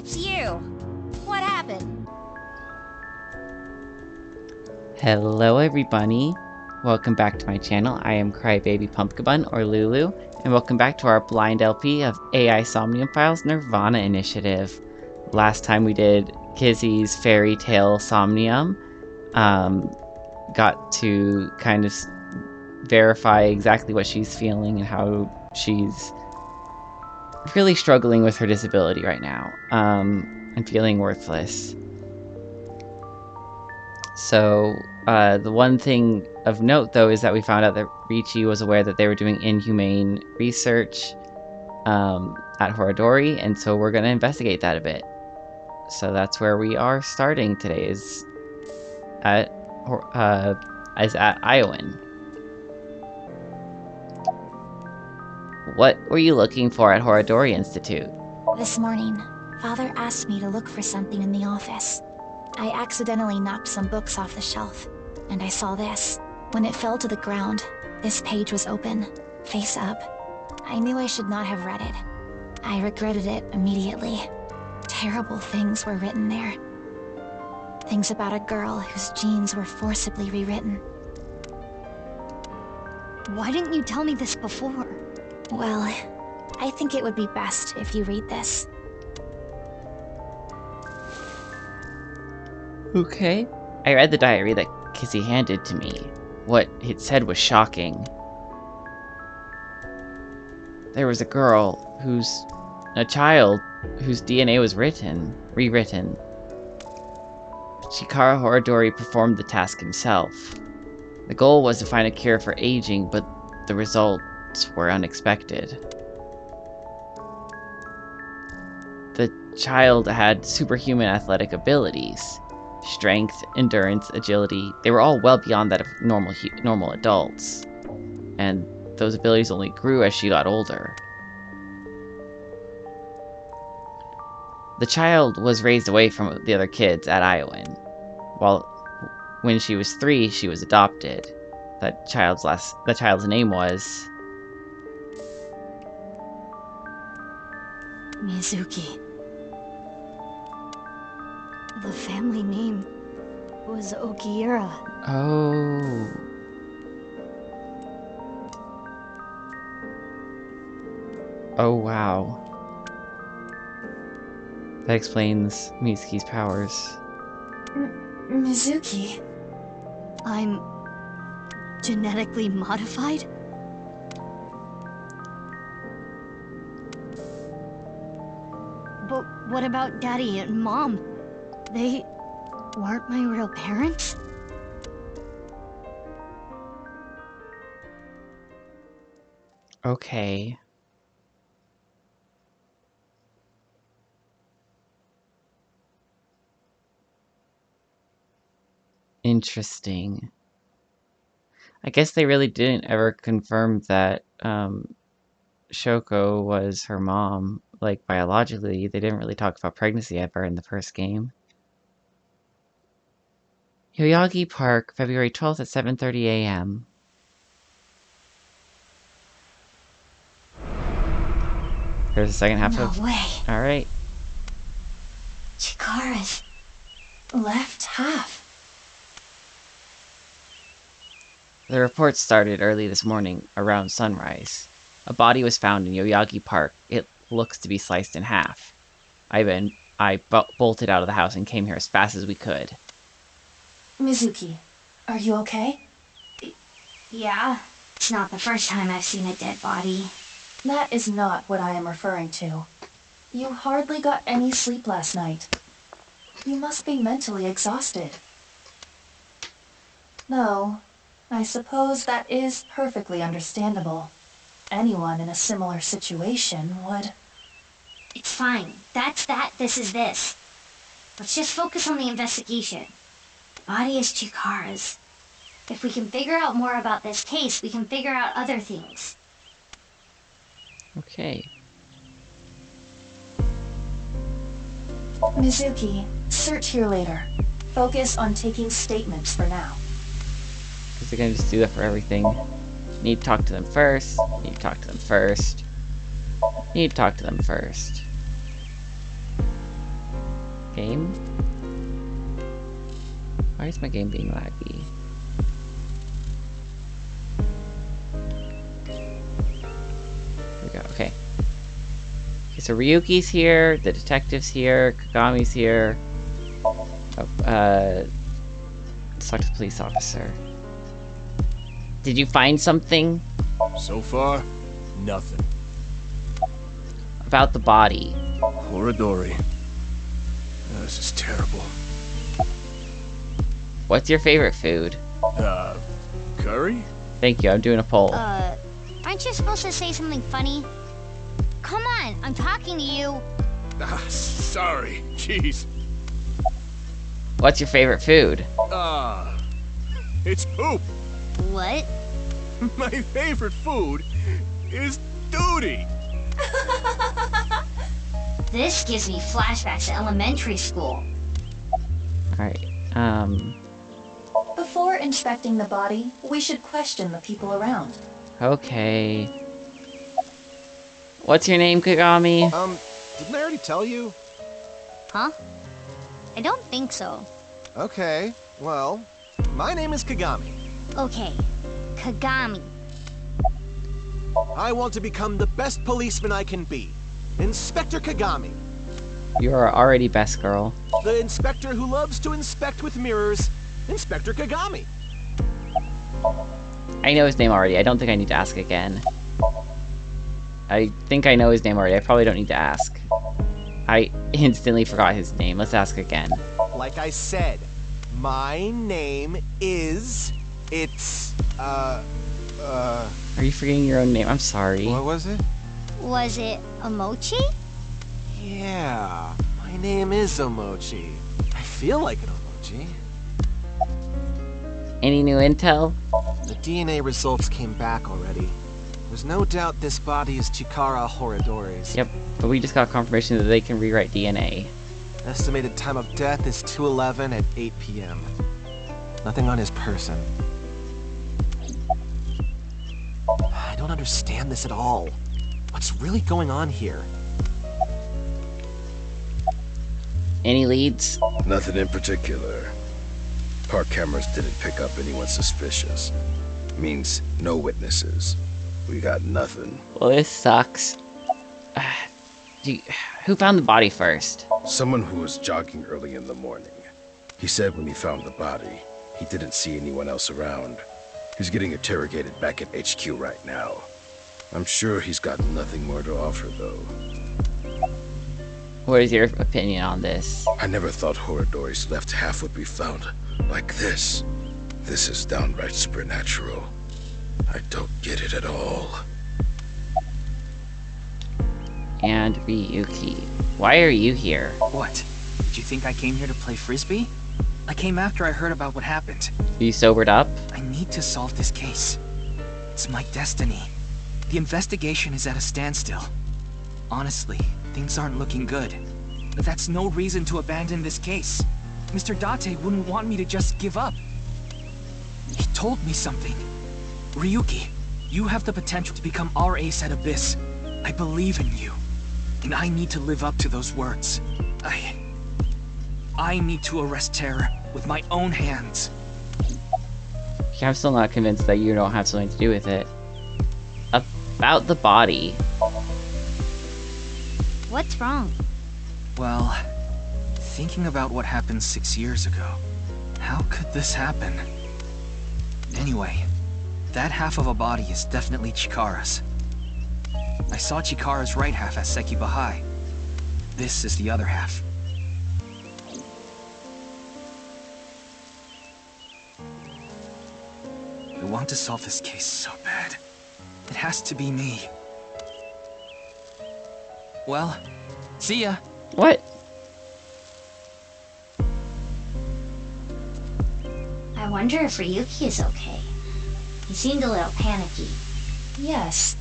it's you. What happened? Hello everybody, welcome back to my channel. I am Crybaby Pumpkin Bun, or Lulu, and welcome back to our blind LP of AI Somnium Files Nirvana Initiative. Last time we did Kizzy's fairy tale Somnium, got to kind of verify exactly what she's feeling and how she's really struggling with her disability right now, and feeling worthless. So, the one thing of note, though, is that we found out that Ricci was aware that they were doing inhumane research at Horadori, and so we're going to investigate that a bit. So that's where we are starting today, is at Iowan. What were you looking for at Horadori Institute? This morning, Father asked me to look for something in the office. I accidentally knocked some books off the shelf, and I saw this. When it fell to the ground, this page was open, face up. I knew I should not have read it. I regretted it immediately. Terrible things were written there. Things about a girl whose genes were forcibly rewritten. Why didn't you tell me this before? Well, I think it would be best if you read this. Okay. I read the diary that Kizzy handed to me. What it said was shocking. There was a child whose DNA was rewritten. Chikara Horadori performed the task himself. The goal was to find a cure for aging, but the results were unexpected. The child had superhuman athletic abilities. Strength, endurance, agility, they were all well beyond that of normal adults. And those abilities only grew as she got older. The child was raised away from the other kids at Iowan. When she was 3, she was adopted. The child's name was Mizuki. The family name was Okiura. Oh. Oh wow. That explains Mizuki's powers. Mizuki? I'm genetically modified? But what about Daddy and Mom? They weren't my real parents? Okay. Interesting. I guess they really didn't ever confirm that Shoko was her mom, like biologically. They didn't really talk about pregnancy ever in the first game. Yoyagi Park, February 12th at 7:30 a.m. There's the second half of... No way. Alright. Chikara's left half. The report started early this morning, around sunrise. A body was found in Yoyagi Park. It looks to be sliced in half. I bolted out of the house and came here as fast as we could. Mizuki, are you okay? Yeah, it's not the first time I've seen a dead body. That is not what I am referring to. You hardly got any sleep last night. You must be mentally exhausted. No, I suppose that is perfectly understandable. Anyone in a similar situation would... It's fine. That's that, this is this. Let's just focus on the investigation. The body is Chikara's. If we can figure out more about this case, we can figure out other things. Okay. Mizuki, search here later. Focus on taking statements for now. Because they're gonna just do that for everything. Need to talk to them first. Need to talk to them first. Need to talk to them first. Game? Why is my game being laggy? There we go, okay. Okay, so Ryuki's here, the detective's here, Kagami's here. Oh, select a police officer. Did you find something? So far, nothing. About the body. Horadori. This is terrible. What's your favorite food? Curry? Thank you, I'm doing a poll. Aren't you supposed to say something funny? Come on, I'm talking to you. Sorry. Jeez. What's your favorite food? It's poop. What? My favorite food is duty. This gives me flashbacks to elementary school. Alright, Before inspecting the body, we should question the people around. okay. What's your name, Kagami? Didn't I already tell you? Huh? I don't think so. Okay, well, my name is Kagami. Okay, Kagami. I want to become the best policeman I can be. Inspector Kagami. You are already best girl. The inspector who loves to inspect with mirrors. Inspector Kagami. I know his name already, I don't think I need to ask again. I think I know his name already, I probably don't need to ask. I instantly forgot his name, let's ask again. Like I said, my name is... Are you forgetting your own name? I'm sorry. What was it? Was it Omochi? Yeah, my name is Omochi. I feel like an Omochi. Any new intel? The DNA results came back already. There's no doubt this body is Chikara Horadori's. Yep, but we just got confirmation that they can rewrite DNA. Estimated time of death is 2:11 at 8 p.m. Nothing on his person. I don't understand this at all. What's really going on here? Any leads? Nothing in particular. Park cameras didn't pick up anyone suspicious. Means no witnesses. We got nothing. Well, this sucks. Who found the body first? Someone who was jogging early in the morning. He said when he found the body, he didn't see anyone else around. He's getting interrogated back at HQ right now. I'm sure he's got nothing more to offer, though. What is your opinion on this? I never thought Horadori's left half would be found like this. This is downright supernatural. I don't get it at all. And Ryuki. Why are you here? What? Did you think I came here to play frisbee? I came after I heard about what happened. You sobered up? I need to solve this case. It's my destiny. The investigation is at a standstill. Honestly, things aren't looking good. But that's no reason to abandon this case. Mr. Date wouldn't want me to just give up. He told me something. Ryuki, you have the potential to become our ace at Abyss. I believe in you. And I need to live up to those words. I need to arrest terror with my own hands. I'm still not convinced that you don't have something to do with it. About the body. What's wrong? Well, thinking about what happened 6 years ago, how could this happen? Anyway, that half of a body is definitely Chikara's. I saw Chikara's right half at Sekiba High. This is the other half. I want to solve this case so bad. It has to be me. Well, see ya. What? I wonder if Ryuki is okay. He seemed a little panicky. Yes,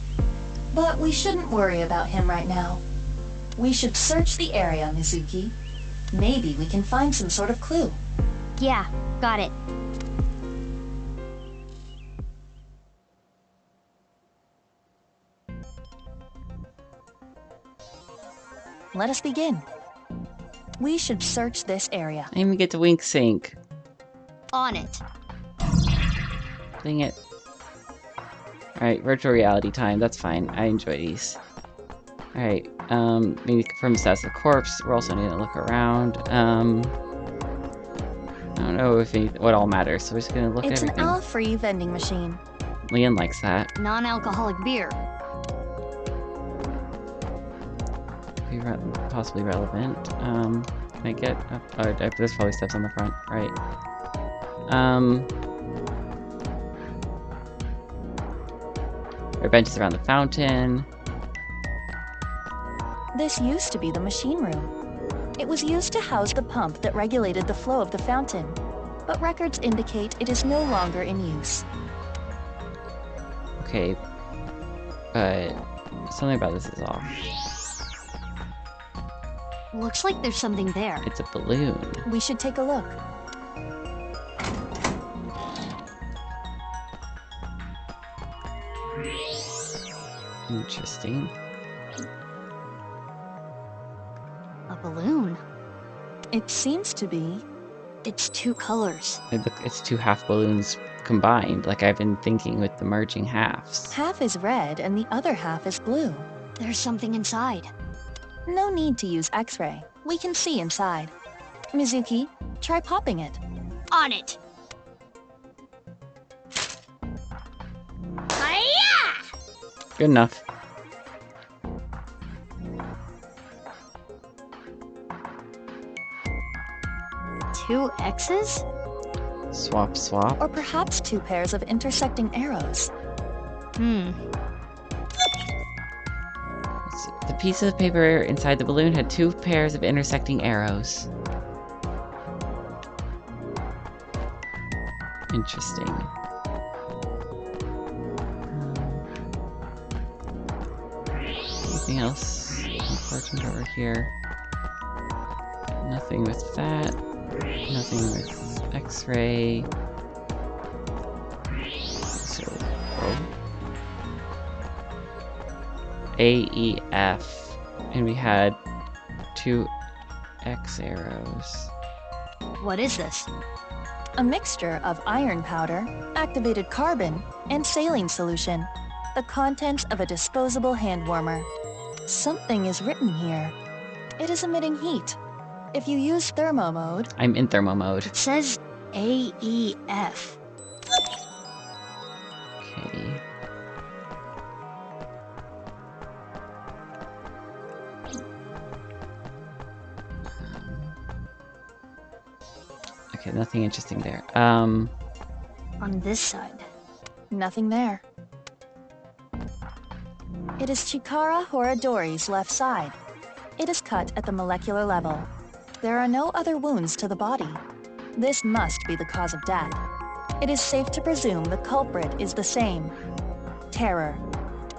but we shouldn't worry about him right now. We should search the area, Mizuki. Maybe we can find some sort of clue. Yeah, got it. Let us begin. We should search this area. I didn't even get to wink sync. On it. Dang it. Alright, virtual reality time. That's fine. I enjoy these. Alright, maybe confirm the status of the corpse. We're also going to look around. I don't know if what all matters, so we're just going to look at everything. It's an alcohol-free vending machine. Leon likes that. Non-alcoholic beer. Be possibly relevant. Can I get up? Oh, there's probably steps on the front. Right. There are benches around the fountain. This used to be the machine room. It was used to house the pump that regulated the flow of the fountain, but records indicate it is no longer in use. Okay, but something about this is off. Looks like there's something there. It's a balloon. We should take a look. Interesting. A balloon. It seems to be. It's two colors. It's two half balloons combined, like I've been thinking with the merging halves. Half is red and the other half is blue. There's something inside. No need to use X-ray. We can see inside. Mizuki, try popping it. On it. Hiya! Good enough. Two X's? Swap, swap. Or perhaps two pairs of intersecting arrows. The piece of paper inside the balloon had two pairs of intersecting arrows. Interesting. Anything else important over here? Nothing with that. Nothing with X-ray. So, AEF, and we had two X arrows. What is this? A mixture of iron powder, activated carbon, and saline solution. The contents of a disposable hand warmer. Something is written here. It is emitting heat. If you use thermo mode... I'm in thermo mode. It says AEF. Okay. Okay, nothing interesting there. On this side. Nothing there. It is Chikara Horadori's left side. It is cut at the molecular level. There are no other wounds to the body. This must be the cause of death. It is safe to presume the culprit is the same. Terror.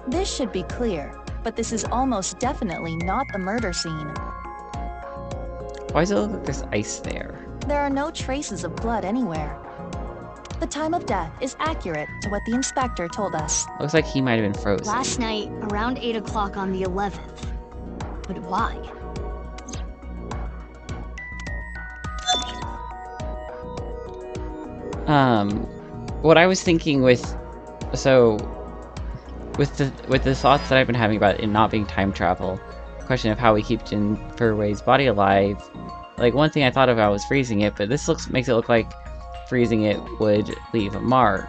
This should be clear, but this is almost definitely not the murder scene. Why does it look like there's ice there? There are no traces of blood anywhere. The time of death is accurate to what the inspector told us. Looks like he might have been frozen. Last night, around 8 o'clock on the 11th. But why? What I was thinking with the thoughts that I've been having about it not being time travel, question of how we keep Jin Furway's body alive, like one thing I thought about was freezing it, but this makes it look like freezing it would leave a mark.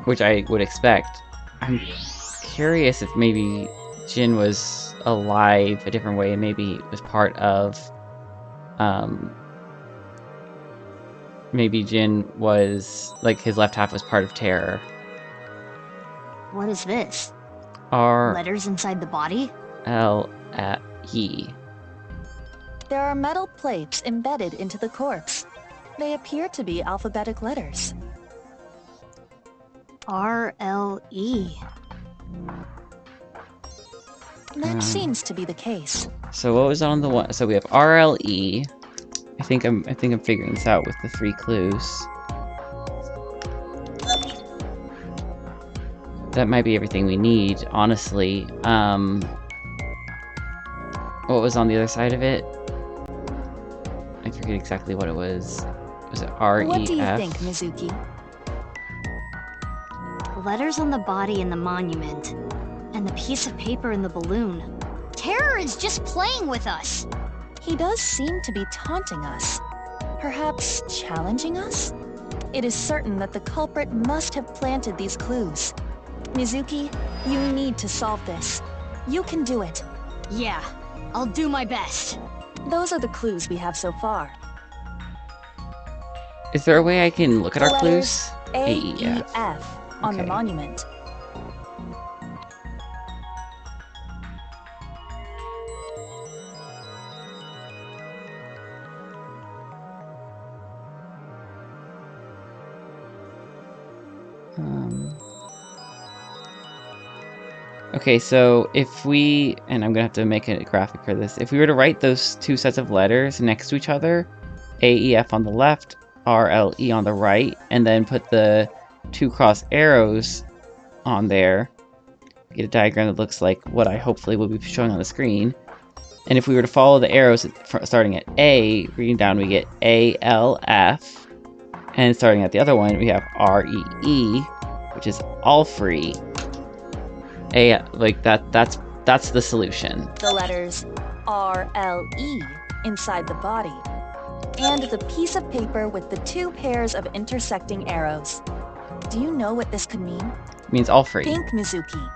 Which I would expect. I'm curious if maybe Jin was alive a different way and maybe it was part of maybe Jin was, like, his left half was part of Terror. What is this? R Letters inside the body? L-E. There are metal plates embedded into the corpse. They appear to be alphabetic letters. R-L-E. That seems to be the case. So what was on the one? So we have R-L-E. I think I'm figuring this out with the 3 clues. That might be everything we need, honestly. What was on the other side of it? I forget exactly what it was. Was it R, What E, do you F? think, Mizuki? Letters on the body in the monument, and the piece of paper in the balloon. Terror is just playing with us. He does seem to be taunting us. Perhaps challenging us? It is certain that the culprit must have planted these clues. Mizuki, you need to solve this. You can do it. Yeah, I'll do my best. Those are the clues we have so far. Is there a way I can look at our Letters clues? A, E, E, F on the Okay. monument. Okay, so if we, and I'm gonna have to make a graphic for this, if we were to write those two sets of letters next to each other, A, E, F on the left, R, L, E on the right, and then put the two cross arrows on there, get a diagram that looks like what I hopefully will be showing on the screen. And if we were to follow the arrows starting at A, reading down, we get A, L, F, and starting at the other one, we have R, E, E, which is all free. Like that's the solution. The letters R, L, E inside the body. And the piece of paper with the two pairs of intersecting arrows. Do you know what this could mean? It means all free. Think, Mizuki.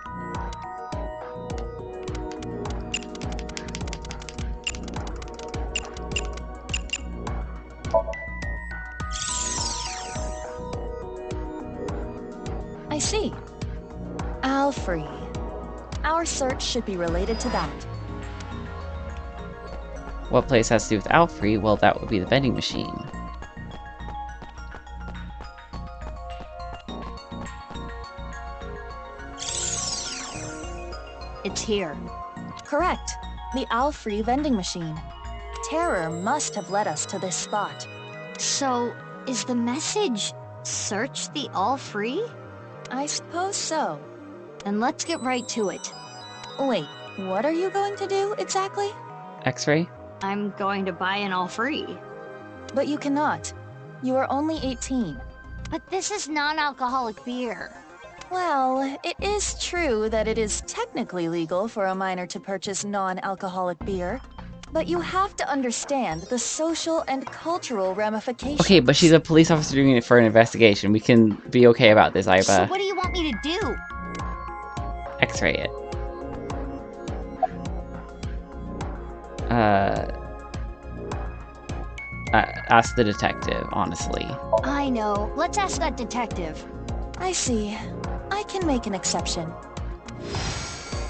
I see. All free. Our search should be related to that. What place has to do with Alfrey? Well, that would be the vending machine. It's here. Correct. The Alfrey vending machine. Terror must have led us to this spot. So, is the message, search the all free? I suppose so. Then let's get right to it. Wait, what are you going to do exactly? X-ray? I'm going to buy an all free. But you cannot. You are only 18. But this is non-alcoholic beer. Well, it is true that it is technically legal for a minor to purchase non-alcoholic beer, but you have to understand the social and cultural ramifications. Okay, but she's a police officer doing it for an investigation. We can be okay about this, So Iba. what do you want me to do? X-ray it. Ask the detective, honestly. I know. Let's ask that detective. I see. I can make an exception.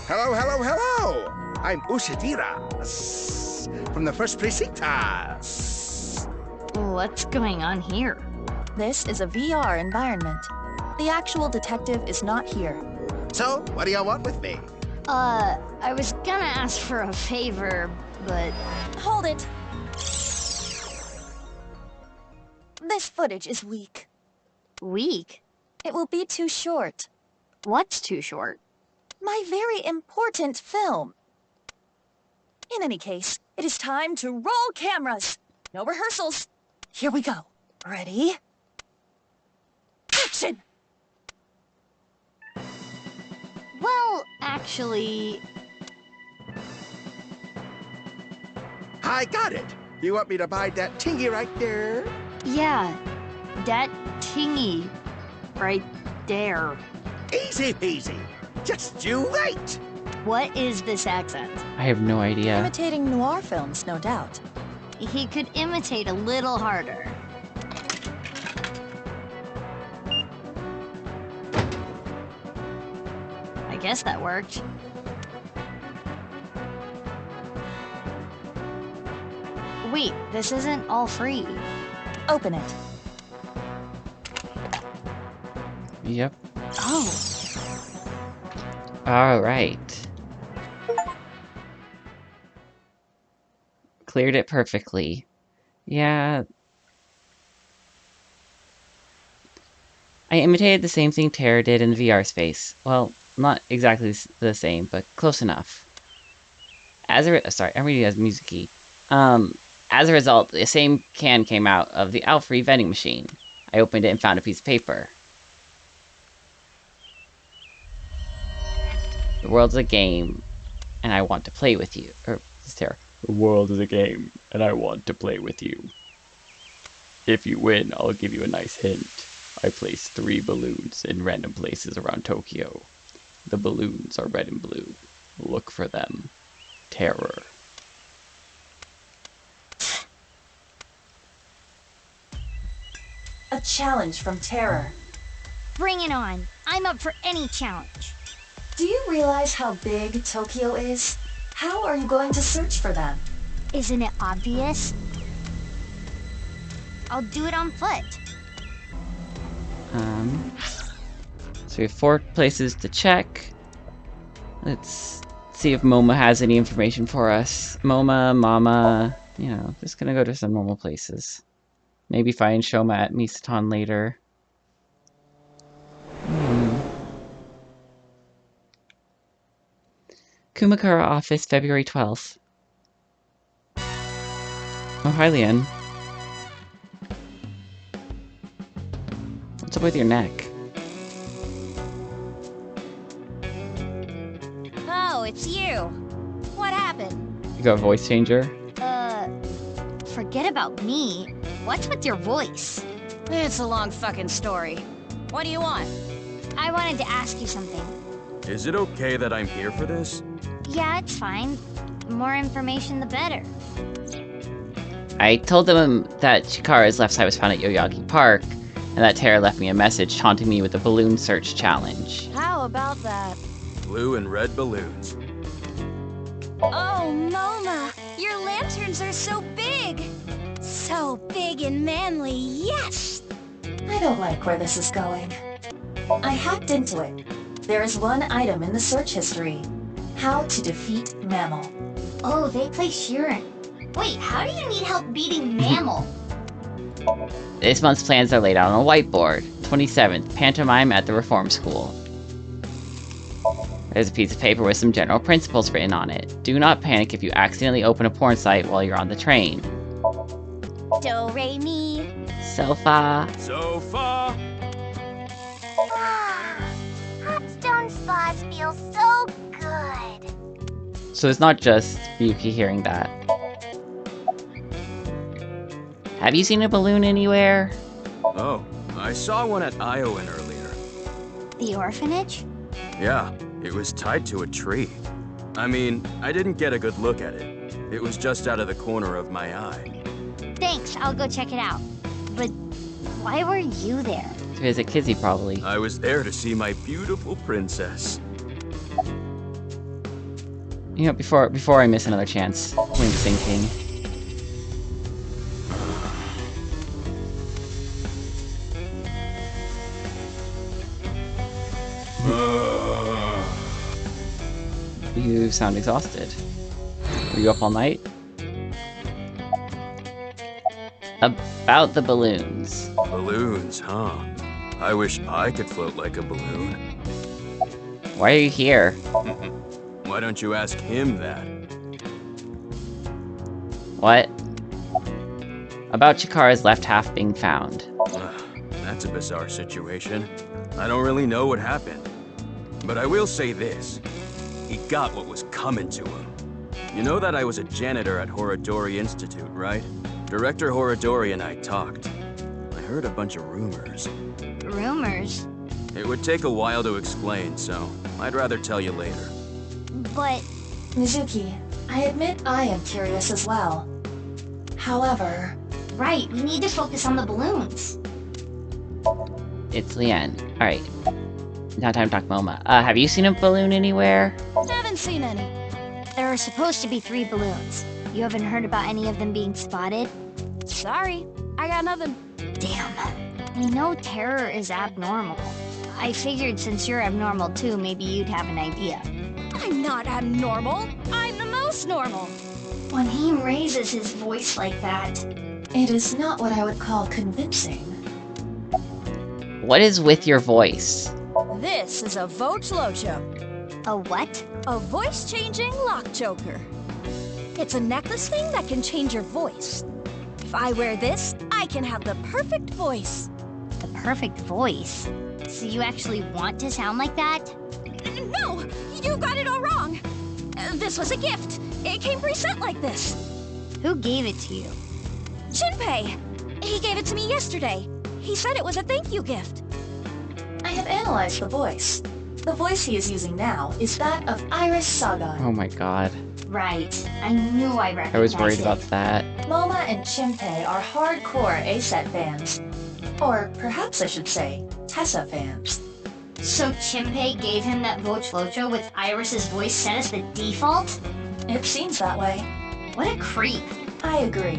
Hello, hello, hello! I'm Ushidira from the first precinct. What's going on here? This is a VR environment. The actual detective is not here. So, what do y'all want with me? I was gonna ask for a favor, but... Hold it! This footage is weak. Weak? It will be too short. What's too short? My very important film. In any case, it is time to roll cameras. No rehearsals. Here we go. Ready? Action! Well, actually... I got it! You want me to buy that tingy right there? Yeah, that tingy right there. Easy peasy. Just you wait. What is this accent? I have no idea. Imitating noir films, no doubt. He could imitate a little harder. I guess that worked. Wait, this isn't all free. Open it. Yep. Oh, Alright. Cleared it perfectly. Yeah. I imitated the same thing Tara did in the VR space. Well, not exactly the same, but close enough. Sorry, I'm reading as music key. As a result, the same can came out of the Alfrey vending machine. I opened it and found a piece of paper. The world's a game, and I want to play with you. Or, Sarah. The world is a game, and I want to play with you. If you win, I'll give you a nice hint. I placed 3 balloons in random places around Tokyo. The balloons are red and blue. Look for them. Terror. A challenge from Terror. Bring it on. I'm up for any challenge. Do you realize how big Tokyo is? How are you going to search for them? Isn't it obvious? I'll do it on foot. So we have 4 places to check. Let's see if Moma has any information for us. Moma, Mama, you know, just gonna go to some normal places. Maybe find Shoma at Misaton later. Kumakura office, February 12th. Oh, hi, Leanne. What's up with your neck? Oh, it's you. What happened? You got a voice changer? Forget about me. What's with your voice? It's a long fucking story. What do you want? I wanted to ask you something. Is it okay that I'm here for this? Yeah, it's fine. The more information, the better. I told them that Chikara's left side was found at Yoyagi Park, and that Terra left me a message taunting me with a balloon search challenge. How about that? Blue and red balloons. Oh, Moma! Your lanterns are so big! So big and manly, yes! I don't like where this is going. I hacked into it. There is one item in the search history. How to defeat Mammal. Oh, they play Shirin. Wait, how do you need help beating Mammal? This month's plans are laid out on a whiteboard. 27th, pantomime at the Reform School. There's a piece of paper with some general principles written on it. Do not panic if you accidentally open a porn site while you're on the train. Do, re, mi. So far. So far. Hot stone spas feel so good. So it's not just Yuki hearing that. Have you seen a balloon anywhere? Oh, I saw one at Iowan earlier. The orphanage? Yeah, it was tied to a tree. I mean, I didn't get a good look at it. It was just out of the corner of my eye. Thanks, I'll go check it out. But why were you there? To visit Kizzy, probably. I was there to see my beautiful princess. You know, before I miss another chance, wing sinking. You sound exhausted. Were you up all night? About the balloons. Balloons, huh? I wish I could float like a balloon. Why are you here? Why don't you ask him that? What? About Chikara's left half being found. That's a bizarre situation. I don't really know what happened. But I will say this. He got what was coming to him. You know that I was a janitor at Horodori Institute, right? Director Horodori and I talked. I heard a bunch of rumors. Rumors? It would take a while to explain, so I'd rather tell you later. But... Mizuki, I admit I am curious as well. However... Right, we need to focus on the balloons. It's Leanne. Alright. Now time to talk Moma. Have you seen a balloon anywhere? Haven't seen any. There are supposed to be 3 balloons. You haven't heard about any of them being spotted? Sorry, I got nothing. Damn. I know terror is abnormal. I figured since you're abnormal too, maybe you'd have an idea. I'm not abnormal. I'm the most normal. When he raises his voice like that... It is not what I would call convincing. What is with your voice? This is a Voch Locho. A what? A voice-changing lock choker. It's a necklace thing that can change your voice. If I wear this, I can have the perfect voice. The perfect voice? So you actually want to sound like that? No! You got it all wrong! This was a gift. It came preset like this. Who gave it to you? Shinpei! He gave it to me yesterday. He said it was a thank you gift. I have analyzed the voice. The voice he is using now is that of Iris Saga. Oh my god. Right. I knew I recognized it. I was worried about that. Moma and Shinpei are hardcore A-set fans. Or perhaps I should say, Tessa fans. So Shinpei gave him that Vochlocho with Iris's voice set as the default? It seems that way. What a creep. I agree.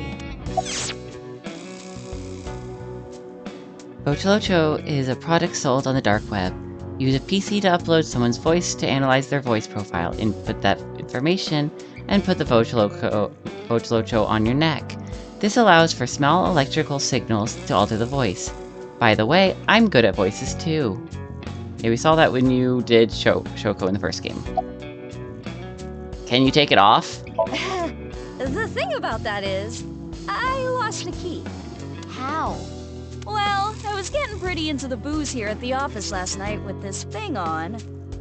Vochlocho is a product sold on the dark web. Use a PC to upload someone's voice to analyze their voice profile, input that information, and put the Vochlocho on your neck. This allows for small electrical signals to alter the voice. By the way, I'm good at voices too. Yeah, we saw that when you did Shoko in the first game. Can you take it off? The thing about that is, I lost the key. How? Well, I was getting pretty into the booze here at the office last night with this thing on.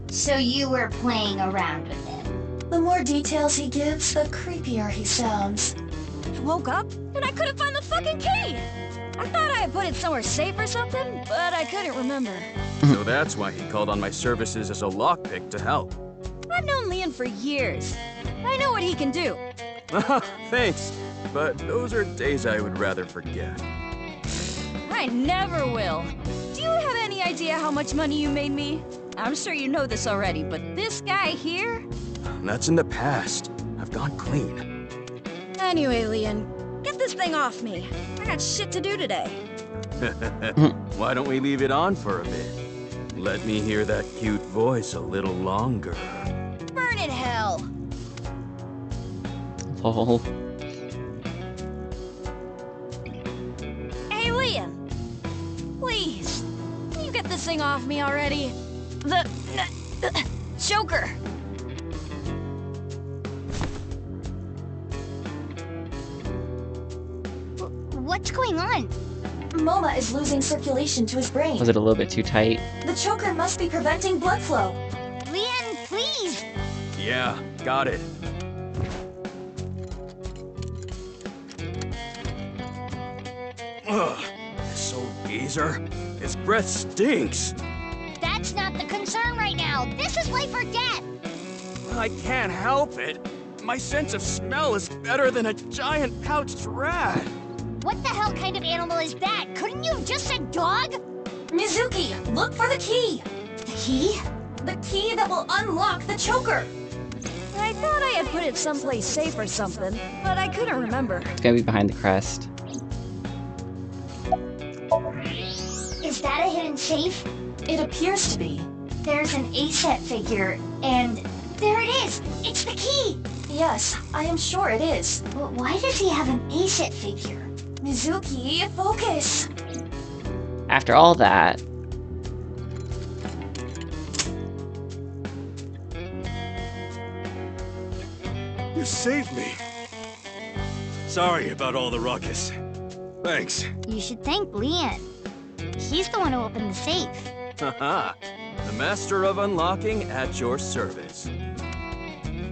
So you were playing around with it? The more details he gives, the creepier he sounds. I woke up, and I couldn't find the fucking key! I thought I had put it somewhere safe or something, but I couldn't remember. So that's why he called on my services as a lockpick to help. I've known Leon for years. I know what he can do. Thanks, but those are days I would rather forget. I never will. Do you have any idea how much money you made me? I'm sure you know this already, but this guy here? That's in the past. I've gone clean. Anyway, Leon, get this thing off me. I got shit to do today. Why don't we leave it on for a bit? Let me hear that cute voice a little longer. Burn in hell! Lol. Hey, Leon! Please, can you get this thing off me already? The choker! What's going on? Moma is losing circulation to his brain. Was it a little bit too tight? The choker must be preventing blood flow. Leon, please! Yeah, got it. Ugh, this old geezer. His breath stinks. That's not the concern right now. This is life or death. I can't help it. My sense of smell is better than a giant pouched rat. What the hell kind of animal is that? Couldn't you have just said dog? Mizuki, look for the key! The key? The key that will unlock the choker! I thought I had put it someplace safe or something, but I couldn't remember. It's gonna be behind the crest. Is that a hidden safe? It appears to be. There's an A-set figure, and there it is! It's the key! Yes, I am sure it is. But why does he have an A-set figure? Mizuki, focus! After all that, you saved me. Sorry about all the ruckus. Thanks. You should thank Leon. He's the one who opened the safe. Haha. The master of unlocking at your service.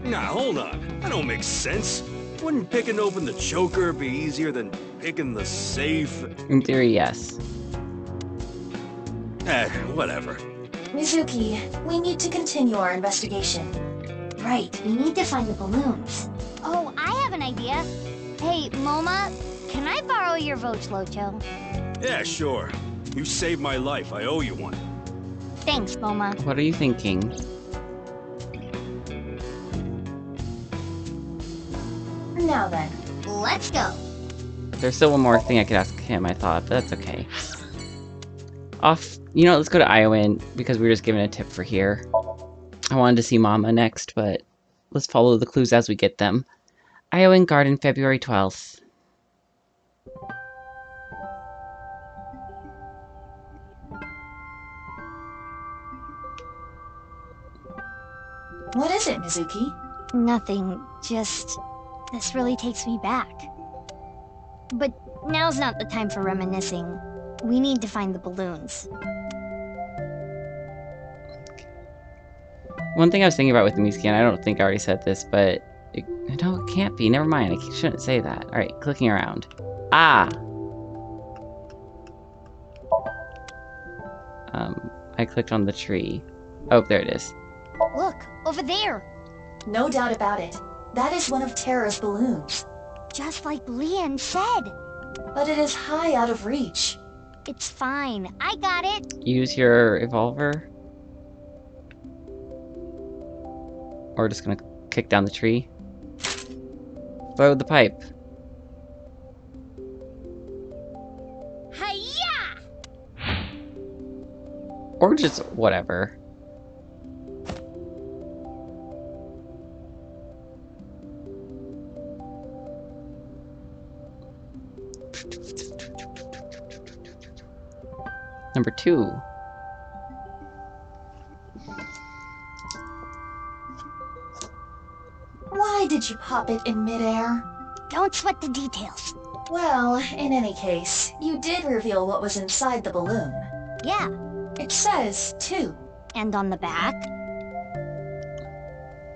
Nah, hold on. That don't make sense. Wouldn't picking open the choker be easier than picking the safe? in theory, yes. Whatever. Mizuki, we need to continue our investigation. Right, we need to find the balloons. Oh, I have an idea. Hey, Moma, can I borrow your Vochlocho? Yeah, sure. You saved my life. I owe you one. Thanks, Moma. What are you thinking? Now then. Let's go. There's still one more thing I could ask him, I thought, but that's okay. You know, let's go to Iowan, because we were just given a tip for here. I wanted to see Mama next, but let's follow the clues as we get them. Iowan Garden, February 12th. What is it, Mizuki? Nothing, just... This really takes me back. But now's not the time for reminiscing. We need to find the balloons. One thing I was thinking about with the music, and I don't think I already said this, but no, it can't be. Never mind. I shouldn't say that. All right, clicking around. Ah. I clicked on the tree. Oh, there it is. Look, over there. No doubt about it. That is one of Terra's balloons. Just like Leanne said. But it is high out of reach. It's fine. I got it. Use your revolver. Or just gonna kick down the tree. Throw the pipe. Hi-ya! Or just whatever. Number 2. Why did you pop it in midair? Don't sweat the details. Well, in any case, you did reveal what was inside the balloon. Yeah. It says 2. And on the back?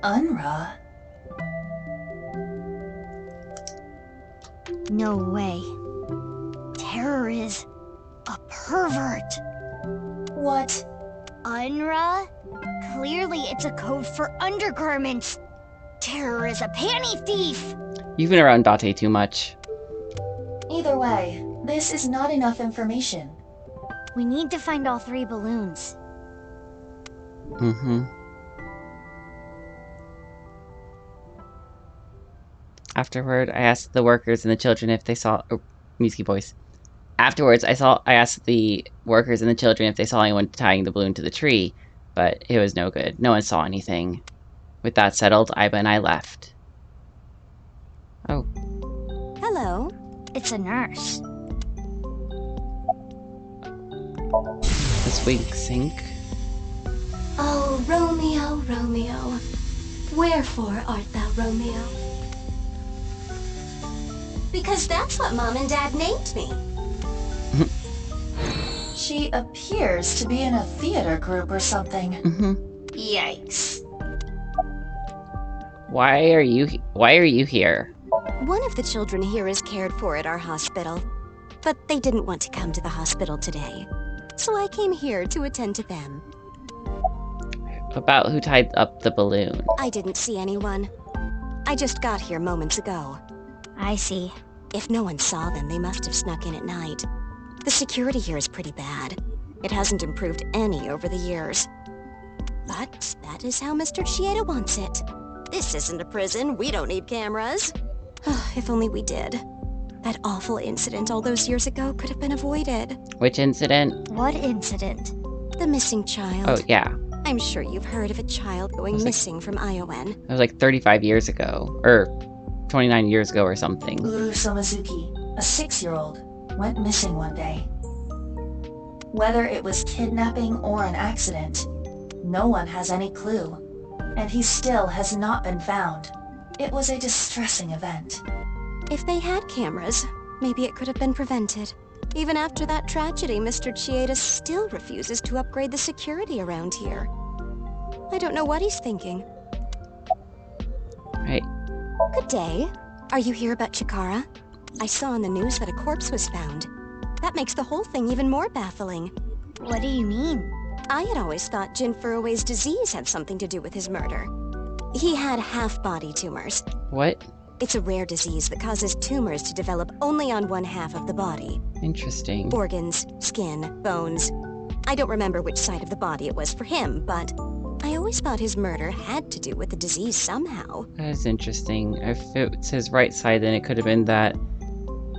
Unra. No way. Terror is a pervert. What? Unra? Clearly it's a code for undergarments. Terror is a panty thief. You've been around Date too much. Either way, this is not enough information. We need to find all 3 balloons. Mm-hmm. Afterward, I asked the workers and the children if they saw... Oh, Miski voice. Afterwards, I asked the workers and the children if they saw anyone tying the balloon to the tree, but it was no good. No one saw anything. With that settled, Iba and I left. Oh. Hello. It's a nurse. This wink sink. Oh, Romeo, Romeo, wherefore art thou Romeo? Because that's what Mom and Dad named me. She appears to be in a theater group or something. Yikes. Why are you here? One of the children here is cared for at our hospital, but they didn't want to come to the hospital today. So I came here to attend to them. About who tied up the balloon? I didn't see anyone. I just got here moments ago. I see. If no one saw them, they must have snuck in at night. The security here is pretty bad. It hasn't improved any over the years. But that is how Mr. Chieda wants it. This isn't a prison. We don't need cameras. If only we did. That awful incident all those years ago could have been avoided. Which incident? What incident? The missing child. Oh, yeah. I'm sure you've heard of a child going missing from Iowan. It was like 35 years ago. Or 29 years ago or something. Uru Somazuki, a 6-year-old, went missing one day. Whether it was kidnapping or an accident, no one has any clue. And he still has not been found. It was a distressing event. If they had cameras, maybe it could have been prevented. Even after that tragedy, Mr. Chieda still refuses to upgrade the security around here. I don't know what he's thinking. Right. Good day. Are you here about Chikara? I saw on the news that a corpse was found. That makes the whole thing even more baffling. What do you mean? I had always thought Jin Furue's disease had something to do with his murder. He had half-body tumors. What? It's a rare disease that causes tumors to develop only on one half of the body. Interesting. Organs, skin, bones. I don't remember which side of the body it was for him, but I always thought his murder had to do with the disease somehow. That is interesting. If it's his right side, then it could have been that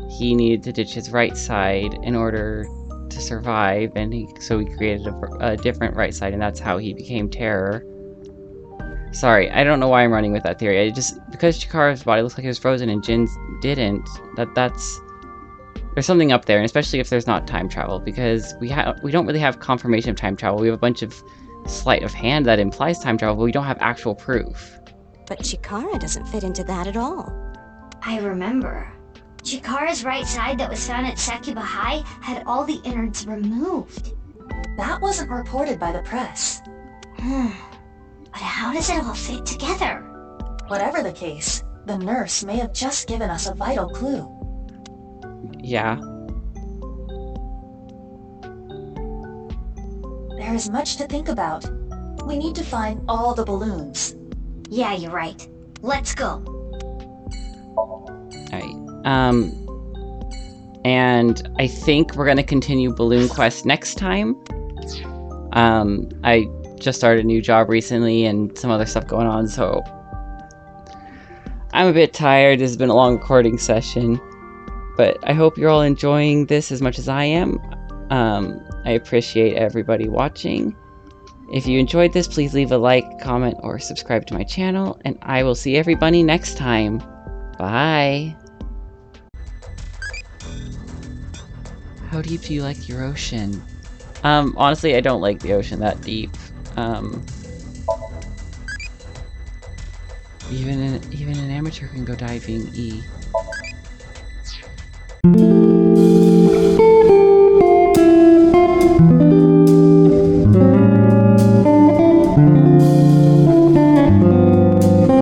he needed to ditch his right side in order to survive, and so he created a different right side, and that's how he became Terror. Sorry, I don't know why I'm running with that theory. Because Chikara's body looks like it was frozen and Jin's didn't. That's there's something up there, and especially if there's not time travel, because we don't really have confirmation of time travel. We have a bunch of sleight of hand that implies time travel, but we don't have actual proof. But Chikara doesn't fit into that at all. I remember. Chikara's right side that was found at Sakuba High had all the innards removed. That wasn't reported by the press. But how does it all fit together? Whatever the case, the nurse may have just given us a vital clue. Yeah. There is much to think about. We need to find all the balloons. Yeah, you're right. Let's go. Alright. And I think we're gonna continue Balloon Quest next time. I just started a new job recently and some other stuff going on, so I'm a bit tired. This has been a long recording session, but I hope you're all enjoying this as much as I am. I appreciate everybody watching. If you enjoyed this, please leave a like, comment, or subscribe to my channel, and I will see everybody next time. Bye! How deep do you like your ocean? Honestly, I don't like the ocean that deep. Even an amateur can go diving,